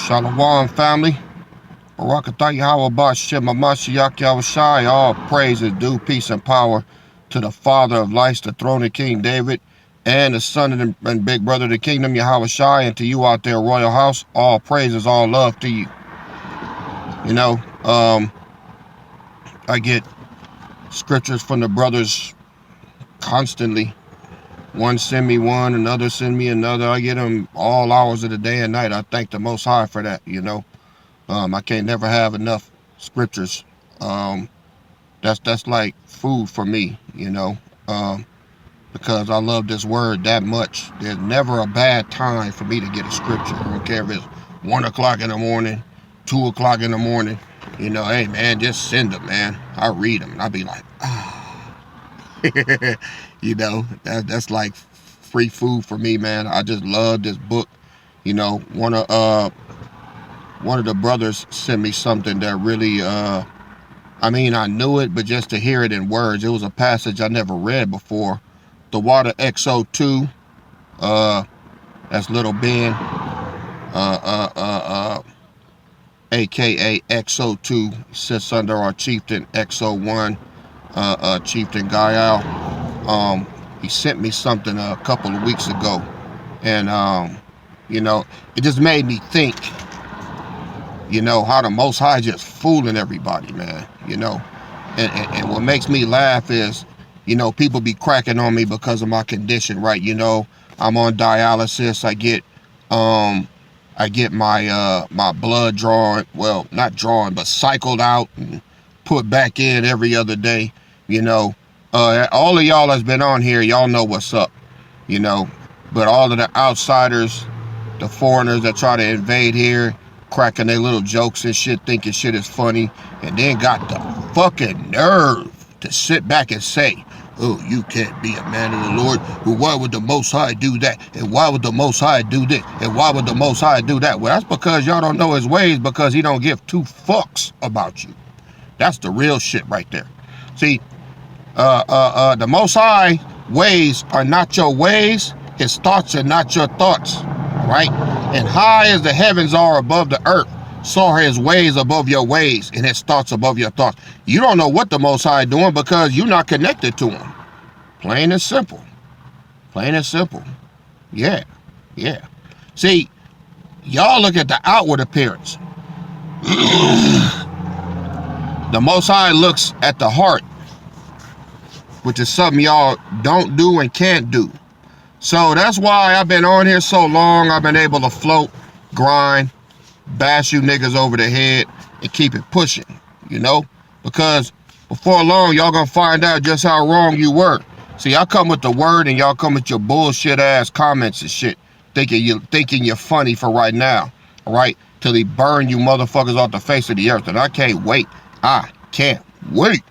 Shalom, family. Barakatah Yahweh Bashem Mashiach Yahweh Shai. All praises due, peace, and power to the Father of lights, the throne of King David, and the Son and big brother of the kingdom, Yahweh Shai, and to you out there, Royal House. All praises, all love to you. You know, I get scriptures from the brothers constantly. One send me one, another send me another. I get them all hours of the day and night. I thank the Most High for that, you know. I can't never have enough scriptures. That's like food for me, you know, because I love this word that much. There's never a bad time for me to get a scripture. I don't care if it's 1 o'clock in the morning, 2 o'clock in the morning. You know, hey, man, just send them, man. I read them, and I be like, ah. You know, that's like free food for me, man. I just love this book. You know, one of the brothers sent me something that really, I mean, I knew it, but just to hear it in words, it was a passage I never read before. The Water XO2, that's Little Ben, aka XO2, sits under our chieftain XO1, Chieftain Gael. He sent me something a couple of weeks ago, and you know, it just made me think, you know, how the Most High just fooling everybody, man, you know. And what makes me laugh is, you know, people be cracking on me because of my condition, right? You know, I'm on dialysis. I get my blood drawn, well, not drawn, but cycled out and put back in every other day, you know. All of y'all that's been on here, y'all know what's up, you know. But all of the outsiders, the foreigners that try to invade here, cracking their little jokes and shit, thinking shit is funny, and then got the fucking nerve to sit back and say, oh, you can't be a man of the Lord. Well, why would the Most High do that? And why would the Most High do this? And why would the Most High do that? Well, that's because y'all don't know his ways, because he don't give two fucks about you. That's the real shit right there. See, the Most High ways are not your ways. His thoughts are not your thoughts, right? And high as the heavens are above the earth, so are his ways above your ways, and his thoughts above your thoughts. You don't know what the Most High doing because you're not connected to him. Plain and simple. Plain and simple. Yeah. See, y'all look at the outward appearance. The Most High looks at the heart, which is something y'all don't do and can't do. So that's why I've been on here so long. I've been able to float, grind, bash you niggas over the head, and keep it pushing, you know? Because before long, y'all gonna find out just how wrong you were. See, I come with the word, and y'all come with your bullshit ass comments and shit, thinking you're funny for right now, all right? Till he burn you motherfuckers off the face of the earth, and I can't wait. I can't wait.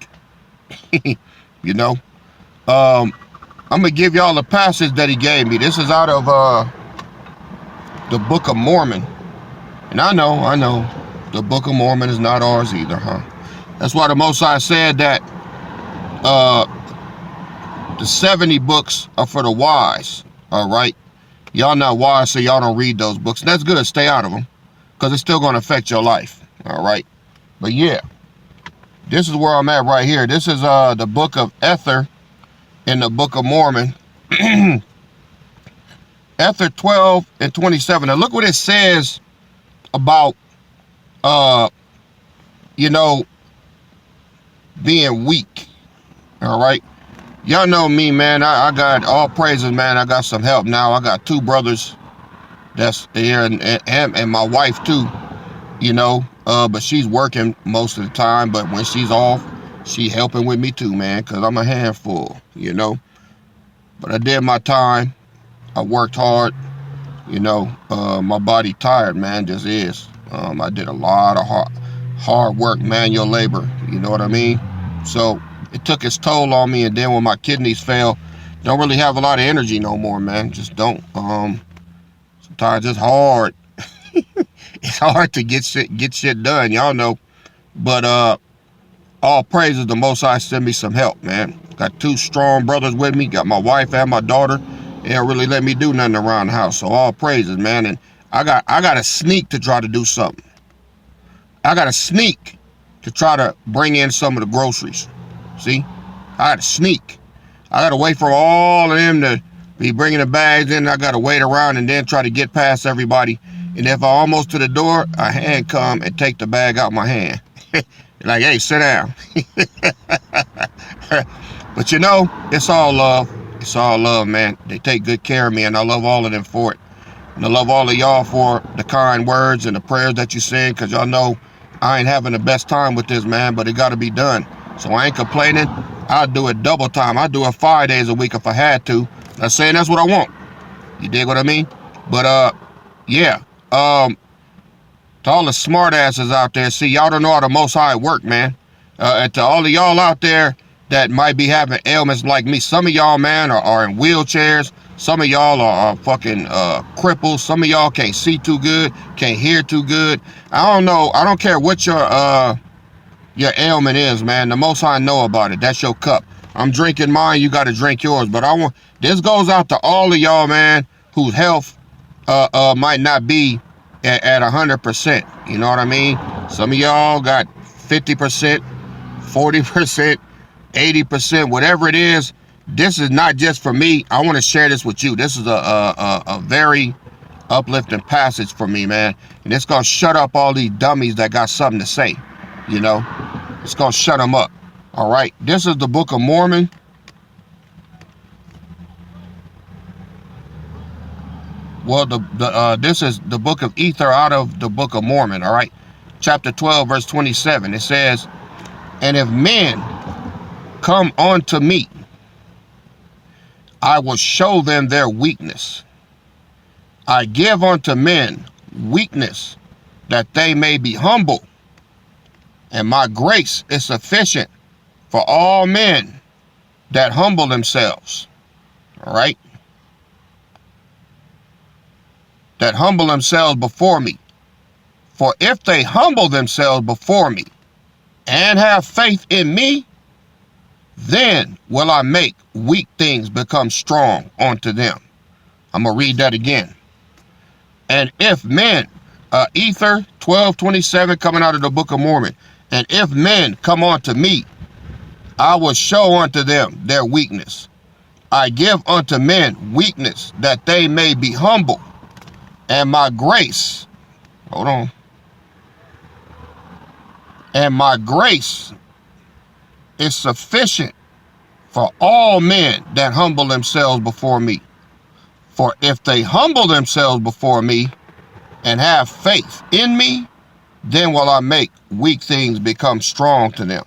You know? I'm gonna give y'all a passage that he gave me. This is out of the Book of Mormon. And I know, the Book of Mormon is not ours either, huh? That's why the Most High said that the 70 books are for the wise, all right? Y'all not wise, so y'all don't read those books. And that's good, stay out of them, because it's still gonna affect your life, all right? But yeah, this is where I'm at right here. This is the Book of Ether in the Book of Mormon. Ether 12 and 27. Now look what it says about, you know, being weak, all right? Y'all know me, man. I got all praises, man. I got some help now. I got 2 brothers that's here, and my wife too, you know, but she's working most of the time, but when she's off, she helping with me too, man, because I'm a handful, you know. But I did my time. I worked hard, you know. My body tired, man, just is. I did a lot of hard work, manual labor, you know what I mean? So it took its toll on me, and then when my kidneys failed, don't really have a lot of energy no more, man. Just don't. Sometimes it's hard. It's hard to get shit done, y'all know. But all praises, the Most High send me some help, man. Got 2 strong brothers with me. Got my wife and my daughter. They don't really let me do nothing around the house. So all praises, man. And I got to sneak to try to do something. I got to sneak to try to bring in some of the groceries. See? I got to sneak. I got to wait for all of them to be bringing the bags in. I got to wait around and then try to get past everybody. And if I'm almost to the door, a hand come and take the bag out my hand. Like, hey, sit down. But you know, it's all love. It's all love, man. They take good care of me, and I love all of them for it. And I love all of y'all for the kind words and the prayers that you send, because y'all know I ain't having the best time with this, man, but it got to be done. So I ain't complaining. I'll do it double time. I'll do it 5 days a week if I had to. Not saying that's what I want. You dig what I mean? But, yeah. To all the smart asses out there, see, y'all don't know how the Most High work, man. And to all of y'all out there that might be having ailments like me, some of y'all, man, are in wheelchairs. Some of y'all are fucking cripples. Some of y'all can't see too good, can't hear too good. I don't know. I don't care what your ailment is, man. The Most High know about it. That's your cup. I'm drinking mine. You got to drink yours. But this goes out to all of y'all, man, whose health might not be at 100%. You know what I mean? Some of y'all got 50%, 40%, 80%, whatever it is. This is not just for me. I want to share this with you. This is a very uplifting passage for me, man. And it's going to shut up all these dummies that got something to say. You know, it's going to shut them up. All right. This is the Book of Mormon. Well, this is the Book of Ether out of the Book of Mormon. All right. Chapter 12, verse 27. It says, and if men come unto me, I will show them their weakness. I give unto men weakness, that they may be humble, and my grace is sufficient for all men that humble themselves. All right? That humble themselves before me. For if they humble themselves before me and have faith in me, then will I make weak things become strong unto them. I'm going to read that again. And if men, Ether 12:27 coming out of the Book of Mormon, and if men come unto me, I will show unto them their weakness. I give unto men weakness, that they may be humble, and my grace, hold on, and my grace is sufficient for all men that humble themselves before me. For if they humble themselves before me and have faith in me, then will I make weak things become strong to them,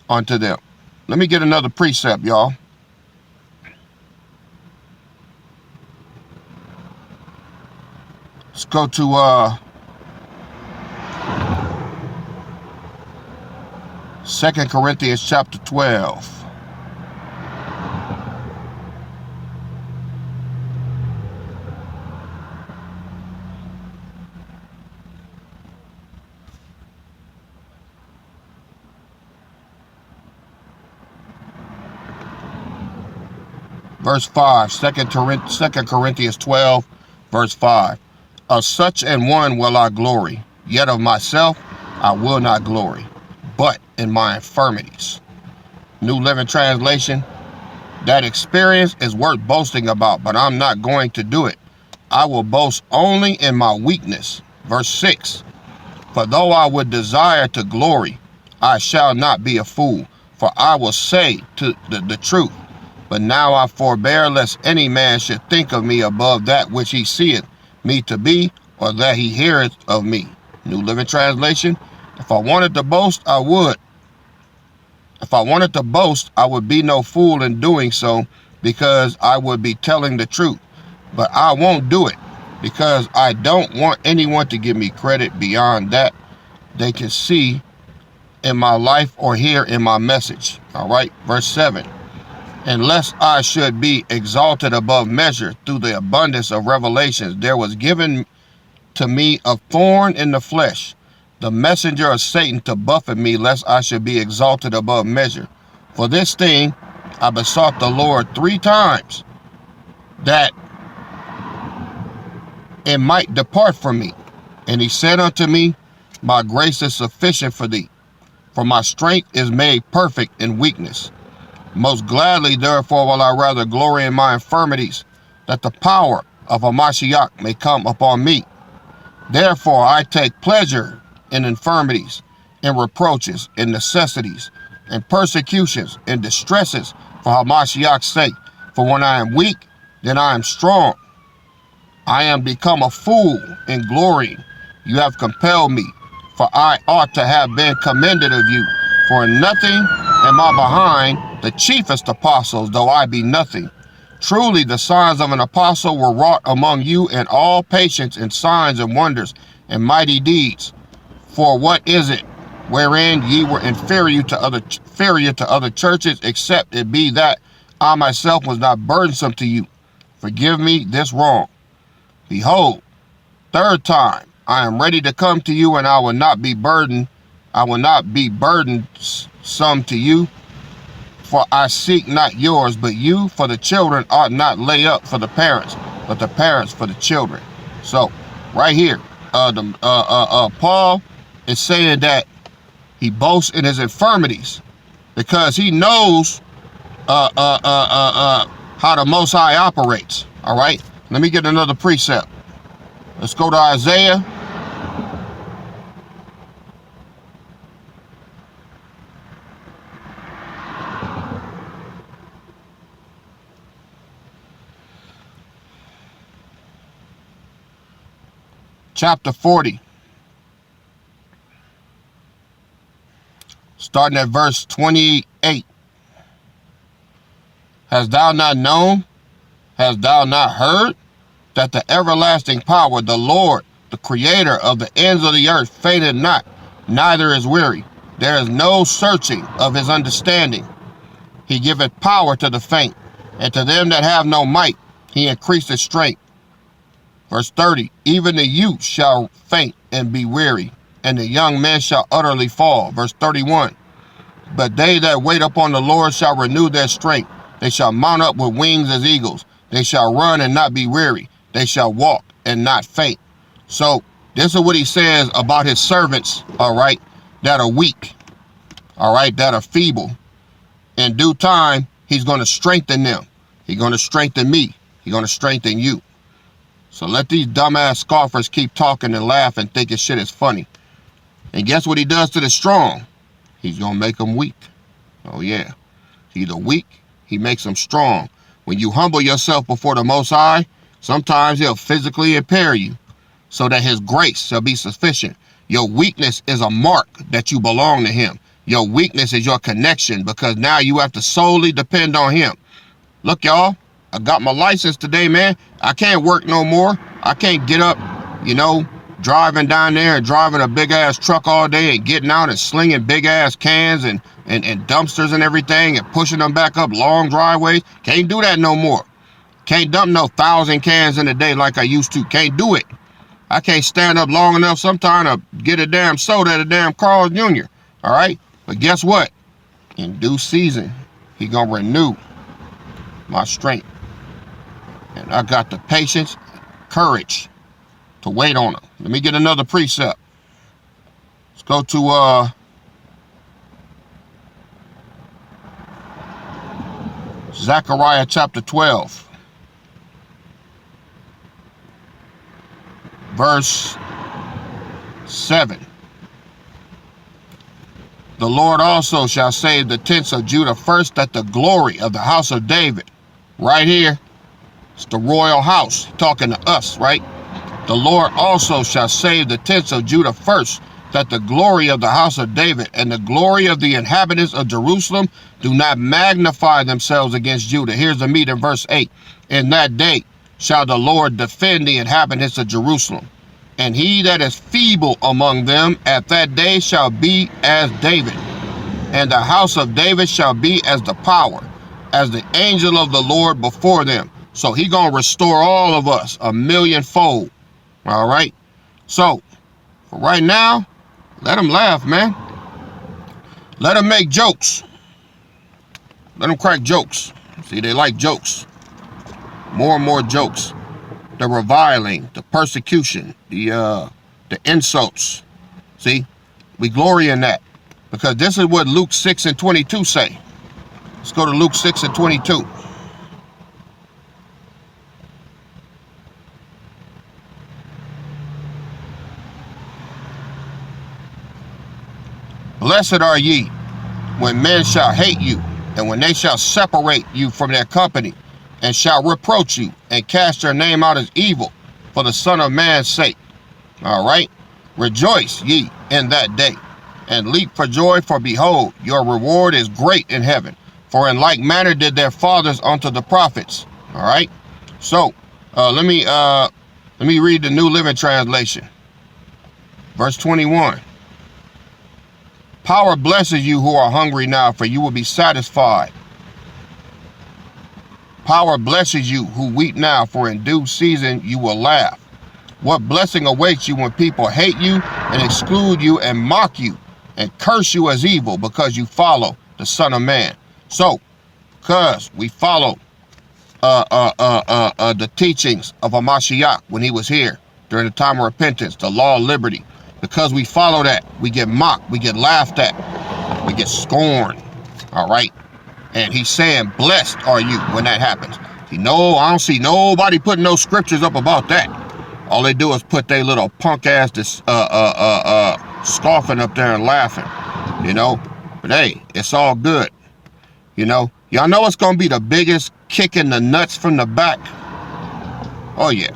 unto them. Let me get another precept, y'all. Let's go to 2 Corinthians chapter 12. Verse 5, 2 Corinthians 12, verse 5. Of such an one will I glory, yet of myself I will not glory, but in my infirmities. New Living Translation. That experience is worth boasting about, but I'm not going to do it. I will boast only in my weakness. Verse 6. For though I would desire to glory, I shall not be a fool, for I will say to the truth. But now I forbear, lest any man should think of me above that which he seeth me to be, or that he heareth of me. New Living Translation. If I wanted to boast, I would. If I wanted to boast, I would be no fool in doing so, because I would be telling the truth. But I won't do it, because I don't want anyone to give me credit beyond that they can see in my life or hear in my message. All right, verse 7. Unless I should be exalted above measure through the abundance of revelations, there was given to me a thorn in the flesh, the messenger of Satan, to buffet me, lest I should be exalted above measure. For this thing I besought the Lord 3 times, that and might depart from me. And he said unto me, my grace is sufficient for thee, for my strength is made perfect in weakness. Most gladly, therefore, will I rather glory in my infirmities, that the power of Hamashiach may come upon me. Therefore, I take pleasure in infirmities, in reproaches, in necessities, in persecutions, in distresses, for Hamashiach's sake. For when I am weak, then I am strong. I am become a fool in glorying. You have compelled me, for I ought to have been commended of you. For in nothing am I behind the chiefest apostles, though I be nothing. Truly the signs of an apostle were wrought among you in all patience and signs and wonders and mighty deeds. For what is it wherein ye were inferior to other churches, except it be that I myself was not burdensome to you? Forgive me this wrong. Behold, third time I am ready to come to you, and I will not be burdened. I will not be burdensome to you, for I seek not yours, but you. For the children ought not lay up for the parents, but the parents for the children. So, right here, Paul is saying that he boasts in his infirmities because he knows how the Most High operates. All right, let me get another precept. Let's go to Isaiah. Chapter 40. Starting at verse 28. Hast thou not known? Hast thou not heard? That the everlasting power, the Lord, the creator of the ends of the earth, fainteth not, neither is weary. There is no searching of his understanding. He giveth power to the faint, and to them that have no might he increaseth strength. Verse 30, even the youth shall faint and be weary, and the young men shall utterly fall. Verse 31, but they that wait upon the Lord shall renew their strength. They shall mount up with wings as eagles. They shall run and not be weary. They shall walk and not faint. So this is what he says about his servants, all right, that are weak, all right, that are feeble. In due time, he's going to strengthen them. He's going to strengthen me. He's going to strengthen you. So let these dumbass scoffers keep talking and laugh and thinking shit is funny. And guess what he does to the strong? He's going to make them weak. Oh yeah. He's the weak, he makes them strong. When you humble yourself before the Most High, sometimes he'll physically impair you so that his grace shall be sufficient. Your weakness is a mark that you belong to him. Your weakness is your connection, because now you have to solely depend on him. Look, y'all, I got my license today, man. I can't work no more. I can't get up, driving down there and driving a big ass truck all day and getting out and slinging big ass cans and dumpsters and everything and pushing them back up long driveways. Can't do that no more. Can't dump no 1,000 cans in a day like I used to. Can't do it. I can't stand up long enough sometime to get a damn soda at a damn Carl's Jr. All right? But guess what? In due season, he gonna renew my strength. And I got the patience, courage to wait on him. Let me get another precept. Let's go to Zechariah chapter 12. Verse 7. The Lord also shall save the tents of Judah first, that the glory of the house of David, right here, it's the royal house, talking to us, right? The Lord also shall save the tents of Judah first, that the glory of the house of David and the glory of the inhabitants of Jerusalem do not magnify themselves against Judah. Here's the meat in verse 8. In that day shall the Lord defend the inhabitants of Jerusalem, and he that is feeble among them at that day shall be as David, and the house of David shall be as the power, as the angel of the Lord before them. So he gonna restore all of us 1,000,000-fold. All right. So for right now, let them laugh, man. Let them make jokes. Let them crack jokes. See, they like jokes. More and more jokes. the reviling, the persecution, the insults. See, we glory in that because this is what Luke 6 and 22 say. Let's go to Luke 6 and 22. Blessed are ye when men shall hate you, and when they shall separate you from their company, and shall reproach you, and cast your name out as evil, for the Son of Man's sake. All right? Rejoice ye in that day, and leap for joy, for behold, your reward is great in heaven. For in like manner did their fathers unto the prophets. All right? So, let me read the New Living Translation. Verse 21. Power blesses you who are hungry now, for you will be satisfied. Power blesses you who weep now, for in due season you will laugh. What blessing awaits you when people hate you and exclude you and mock you and curse you as evil because you follow the Son of Man. So, because we follow the teachings of Hamashiach when he was here during the time of repentance, the law of liberty, because we follow that, we get mocked, we get laughed at, we get scorned. All right? And he's saying, blessed are you when that happens. I don't see nobody putting no scriptures up about that. All they do is put their little punk ass scoffing up there and laughing, you know. But hey, it's all good, you know. Y'all know it's gonna be the biggest kick in the nuts from the back. Oh yeah.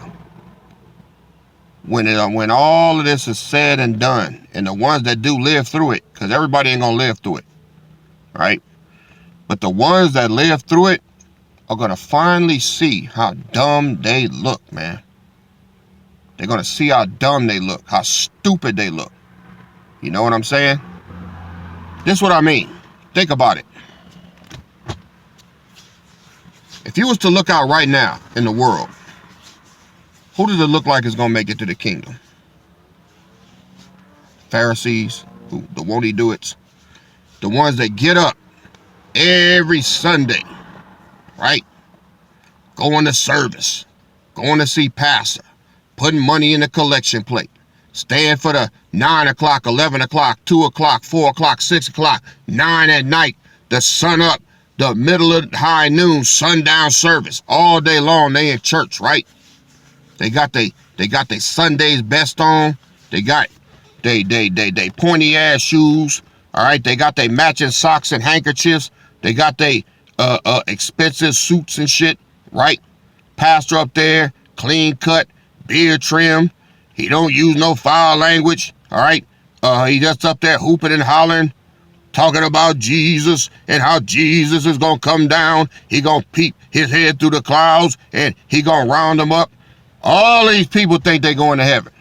When all of this is said and done, and the ones that do live through it, because everybody ain't gonna live through it, right? But the ones that live through it are gonna finally see how dumb they look, man. They're gonna see how dumb they look, how stupid they look. You know what I'm saying? This is what I mean. Think about it. If you was to look out right now in the world, who does it look like is going to make it to the kingdom? Pharisees, the won't-he-do-its, the ones that get up every Sunday, right? Going to service, going to see pastor, putting money in the collection plate, staying for the 9 o'clock, 11 o'clock, 2 o'clock, 4 o'clock, 6 o'clock, 9 at night, the sun up, the middle of high noon, sundown service. All day long, they in church, right? They got they Sunday's best on. They got they pointy ass shoes. All right. They got they matching socks and handkerchiefs. They got they expensive suits and shit. Right. Pastor up there, clean cut, beard trim. He don't use no foul language. All right. He just up there hooping and hollering, talking about Jesus and how Jesus is gonna come down. He gonna peep his head through the clouds and he gonna round them up. All these people think they going to heaven.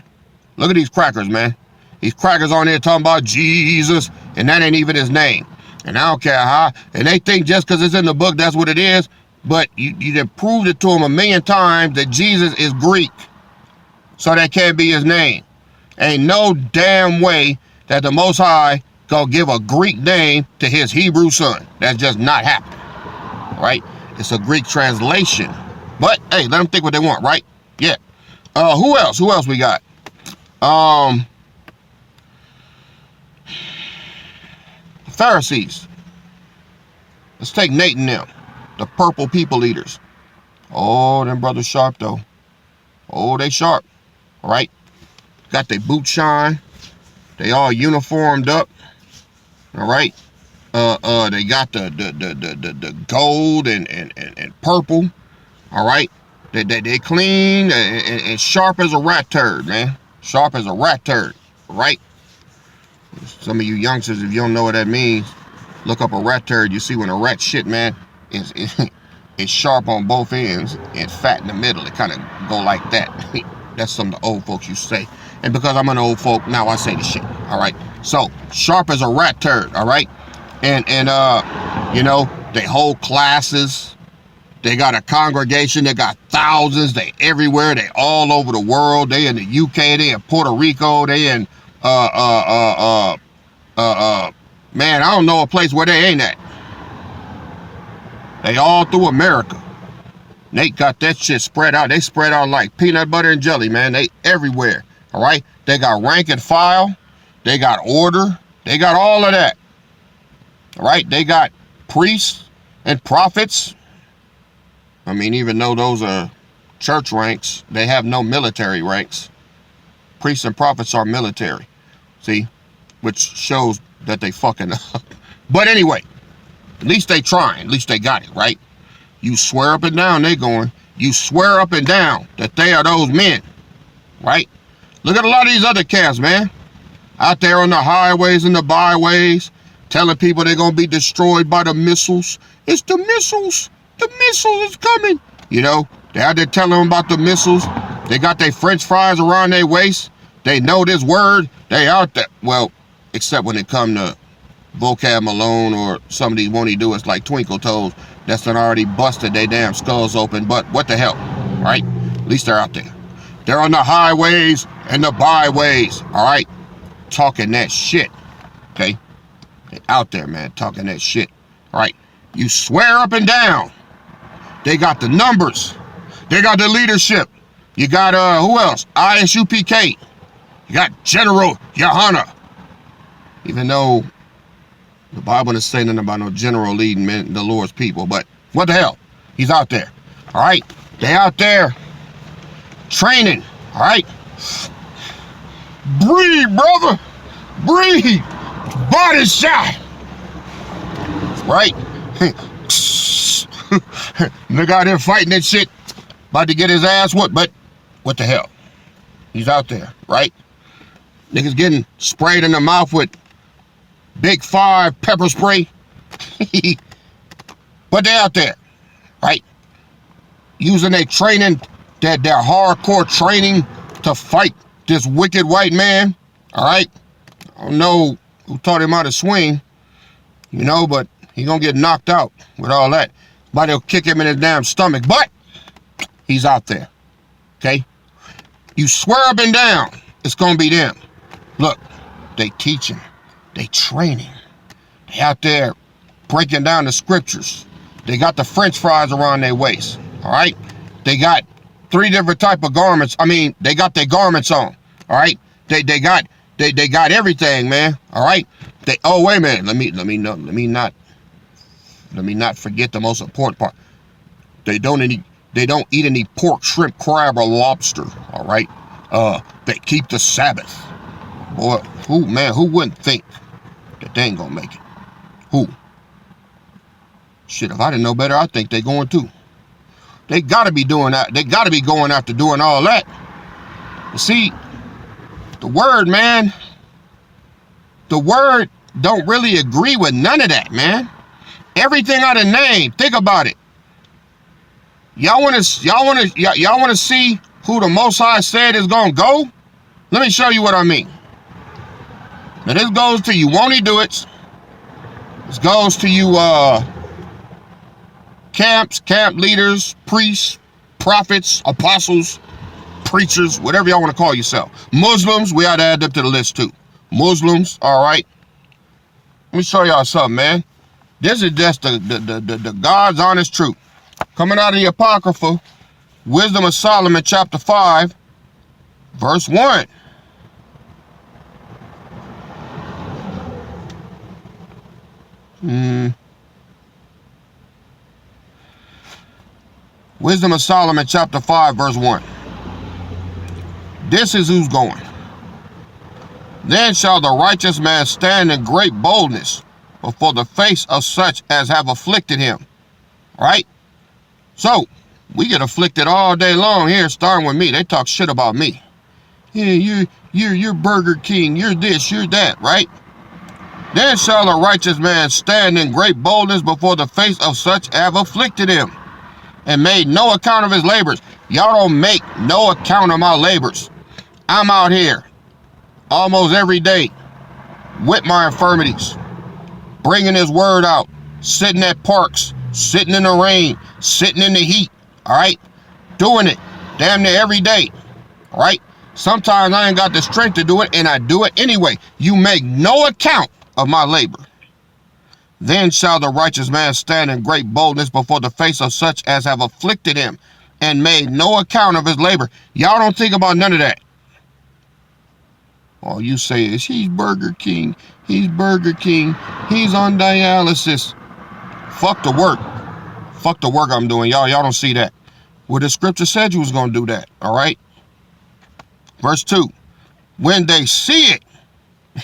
Look at these crackers, man. These crackers on there talking about Jesus, and that ain't even his name. And I don't care how. And they think just because it's in the book, that's what it is. But you done proved it to them a million times that Jesus is Greek. So that can't be his name. Ain't no damn way that the Most High gonna give a Greek name to his Hebrew son. That's just not happening. Right? It's a Greek translation. But, hey, let them think what they want, right? Yeah. Who else? Who else we got? Pharisees. Let's take Nate and them. The purple people eaters. Oh, them brothers sharp, though. Oh, they sharp. All right? Got their boots shine. They all uniformed up. All right? They got the gold and purple. All right? They clean and sharp as a rat turd, man. Sharp as a rat turd, right? Some of you youngsters, if you don't know what that means, look up a rat turd. You see when a rat shit, man, it's sharp on both ends and fat in the middle. It kind of go like that. That's something the old folks used to say. And because I'm an old folk, now I say the shit, all right? So, sharp as a rat turd, all right? And you know, they hold classes. They got a congregation. They got thousands. They everywhere. They all over the world. They in the UK. They in Puerto Rico. They in man, I don't know a place where they ain't at. They all through America. They got that shit spread out. They spread out like peanut butter and jelly, man. They everywhere, all right? They got rank and file. They got order. They got all of that, all right? They got priests and prophets. I mean, even though those are church ranks, they have no military ranks. Priests and prophets are military, see? Which shows that they fucking up. But anyway, at least they trying. At least they got it, right? You swear up and down they going. You swear up and down that they are those men, right? Look at a lot of these other cats, man. Out there on the highways and the byways, telling people they're going to be destroyed by the missiles. It's the missiles. The missile is coming. You know, they out there telling them about the missiles. They got their french fries around their waist. They know this word. They out there. Well, except when it come to vocab Malone or somebody won't he do it's like Twinkle Toes that's done already busted their damn skulls open. But what the hell, right? At least they're out there. They're on the highways and the byways, all right? Talking that shit, okay? They out there, man, talking that shit, all right? You swear up and down. They got the numbers. They got the leadership. You got, who else? ISUPK. You got General Yohana. Even though the Bible doesn't say nothing about no general leading men, the Lord's people, but what the hell? He's out there, all right? They out there training, all right? Breathe, brother. Breathe. Body shot. Right? Look out there fighting that shit. About to get his ass whooped, but what the hell? He's out there, right? Niggas getting sprayed in the mouth with Big 5 pepper spray. But they out there, right? Using their training, their hardcore training to fight this wicked white man, all right? I don't know who taught him how to swing, you know, but he gonna get knocked out with all that. Somebody will kick him in his damn stomach, but he's out there, okay? You swear up and down, it's gonna be them. Look, they teaching, they training. They out there breaking down the scriptures. They got the french fries around their waist, all right? They got 3 different type of garments. I mean, they got their garments on, all right? They got everything, man, all right? Oh, wait a minute, let me not forget the most important part. They don't eat any pork, shrimp, crab, or lobster, all right? They keep the Sabbath. Boy, who wouldn't think that they ain't gonna make it? Who? Shit, if I didn't know better, I think they going to. They gotta be doing that. They gotta be going after doing all that. You see, the word, man, the word don't really agree with none of that, man. Everything I done named, think about it. Y'all wanna see who the Most High said is gonna go? Let me show you what I mean. Now this goes to you won't he do it. This goes to you camp leaders, priests, prophets, apostles, preachers, whatever y'all want to call yourself. Muslims, we ought to add them to the list too. Muslims, all right. Let me show y'all something, man. This is just the God's honest truth. Coming out of the Apocrypha, Wisdom of Solomon, chapter 5, verse 1. Wisdom of Solomon, chapter 5, verse 1. This is who's going. Then shall the righteous man stand in great boldness before the face of such as have afflicted him. Right? So, we get afflicted all day long here, starting with me. They talk shit about me. Yeah, you're Burger King, you're this, you're that, right? Then shall a righteous man stand in great boldness before the face of such as have afflicted him, and made no account of his labors. Y'all don't make no account of my labors. I'm out here almost every day with my infirmities, bringing his word out, sitting at parks, sitting in the rain, sitting in the heat, all right? Doing it damn near every day, all right? Sometimes I ain't got the strength to do it, and I do it anyway. You make no account of my labor. Then shall the righteous man stand in great boldness before the face of such as have afflicted him and made no account of his labor. Y'all don't think about none of that. All you say is, he's Burger King, he's Burger King, he's on dialysis. Fuck the work. Fuck the work I'm doing. Y'all don't see that. Well, the scripture said you was going to do that, all right? Verse 2, when they see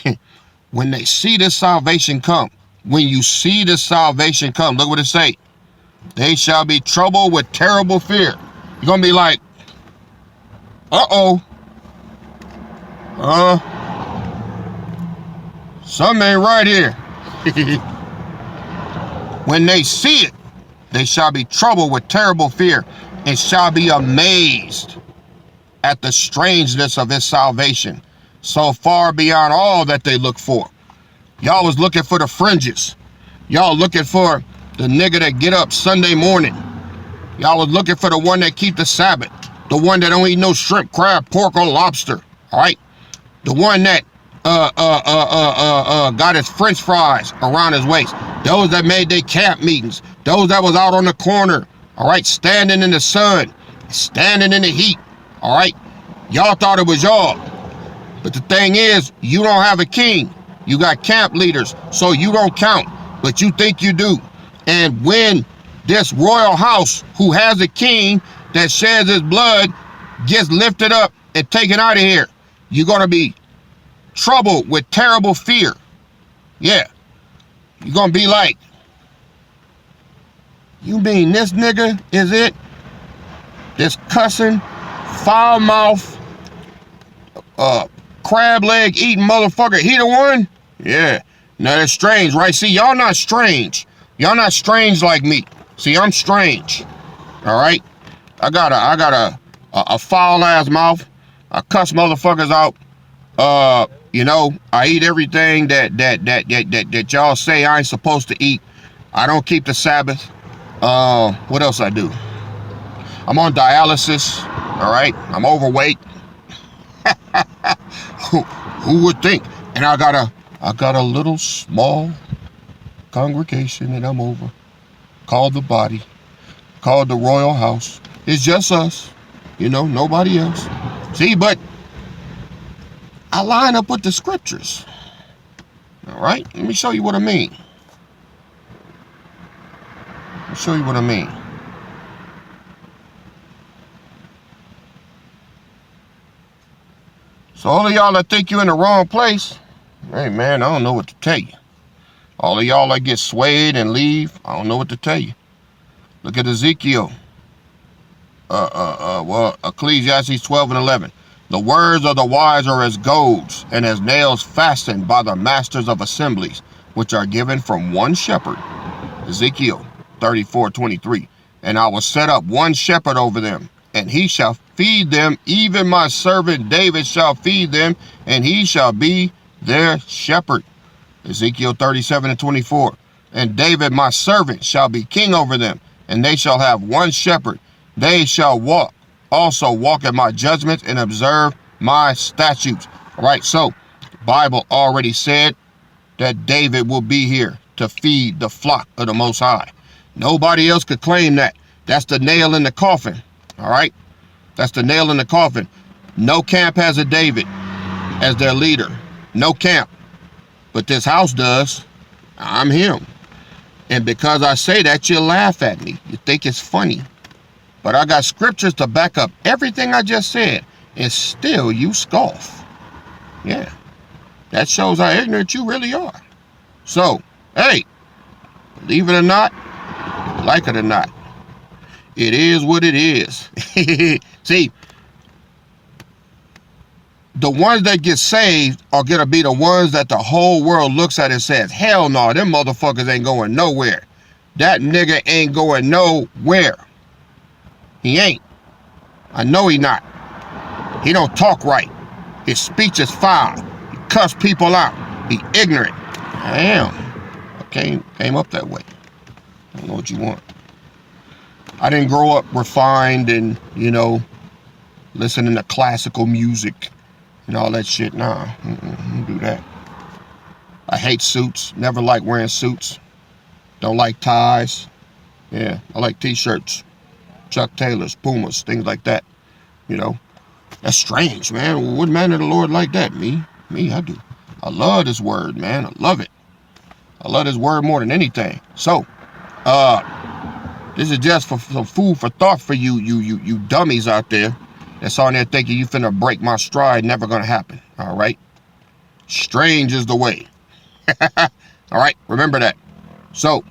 it, when they see this salvation come, when you see this salvation come, look what it say. They shall be troubled with terrible fear. You're going to be like, uh-oh. Something ain't right here. When they see it, they shall be troubled with terrible fear and shall be amazed at the strangeness of his salvation, so far beyond all that they look for. Y'all was looking for the fringes. Y'all looking for the nigga that get up Sunday morning. Y'all was looking for the one that keep the Sabbath. The one that don't eat no shrimp, crab, pork, or lobster. All right? The one that got his french fries around his waist. Those that made their camp meetings. Those that was out on the corner. All right? Standing in the sun. Standing in the heat. All right? Y'all thought it was y'all. But the thing is, you don't have a king. You got camp leaders, so you don't count, but you think you do. And when this royal house, who has a king that sheds his blood, gets lifted up and taken out of here, you're going to be troubled with terrible fear. Yeah. You're going to be like, you mean this nigga is it? This cussing, foul mouth, crab leg eating motherfucker, he the one? Yeah. Now that's strange, right? See, y'all not strange. Y'all not strange like me. See, I'm strange. All right? I got a foul ass mouth. I cuss motherfuckers out. You know, I eat everything that y'all say I ain't supposed to eat. I don't keep the Sabbath. What else I do? I'm on dialysis. All right? I'm overweight. Who would think? And I got a little small congregation that I'm over, called the body, called the royal house. It's just us, you know, nobody else. See, but I line up with the scriptures. All right, let me show you what I mean. Let me show you what I mean. So all of y'all that think you're in the wrong place, hey man, I don't know what to tell you. All of y'all that get swayed and leave, I don't know what to tell you. Look at Ezekiel. Ecclesiastes 12 and 11. The words of the wise are as golds and as nails fastened by the masters of assemblies, which are given from one shepherd. Ezekiel 34:23. And I will set up one shepherd over them, and he shall feed them, even my servant David shall feed them, and he shall be their shepherd. Ezekiel 37 and 24. And David my servant shall be king over them, and they shall have one shepherd. They shall also walk in my judgments and observe my statutes. All right, so the Bible already said that David will be here to feed the flock of the Most High. Nobody else could claim that. That's the nail in the coffin. All right, that's the nail in the coffin. No camp has a David as their leader. No camp. But this house does. I'm him. And because I say that, you laugh at me. You think it's funny. But I got scriptures to back up everything I just said, and still you scoff. Yeah. That shows how ignorant you really are. So, hey, believe it or not, like it or not, it is what it is. See, the ones that get saved are going to be the ones that the whole world looks at and says, hell no, them motherfuckers ain't going nowhere. That nigga ain't going nowhere. He ain't. I know he not. He don't talk right. His speech is foul. He cuss people out. He ignorant. I am. I came up that way. I don't know what you want. I didn't grow up refined and, you know, listening to classical music and all that shit. Nah, I don't do that. I hate suits. Never liked wearing suits. Don't like ties. Yeah, I like t-shirts, Chuck Taylors, Pumas, things like that. You know, that's strange, man. What man of the Lord like that? Me, I do. I love this word, man. I love it. I love this word more than anything. So, this is just for some food for thought for you dummies out there that's on there thinking you finna break my stride. Never gonna happen. All right. Strange is the way. All right. Remember that. So,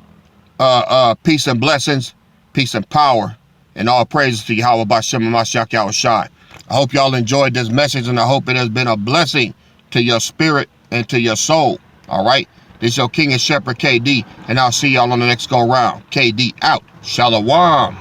peace and blessings, peace and power, and all praises to Yahweh Bashem and Mashiach Yahushai. I hope y'all enjoyed this message, and I hope it has been a blessing to your spirit and to your soul. All right. This is your King and Shepherd KD, and I'll see y'all on the next go round. KD out. Shalom.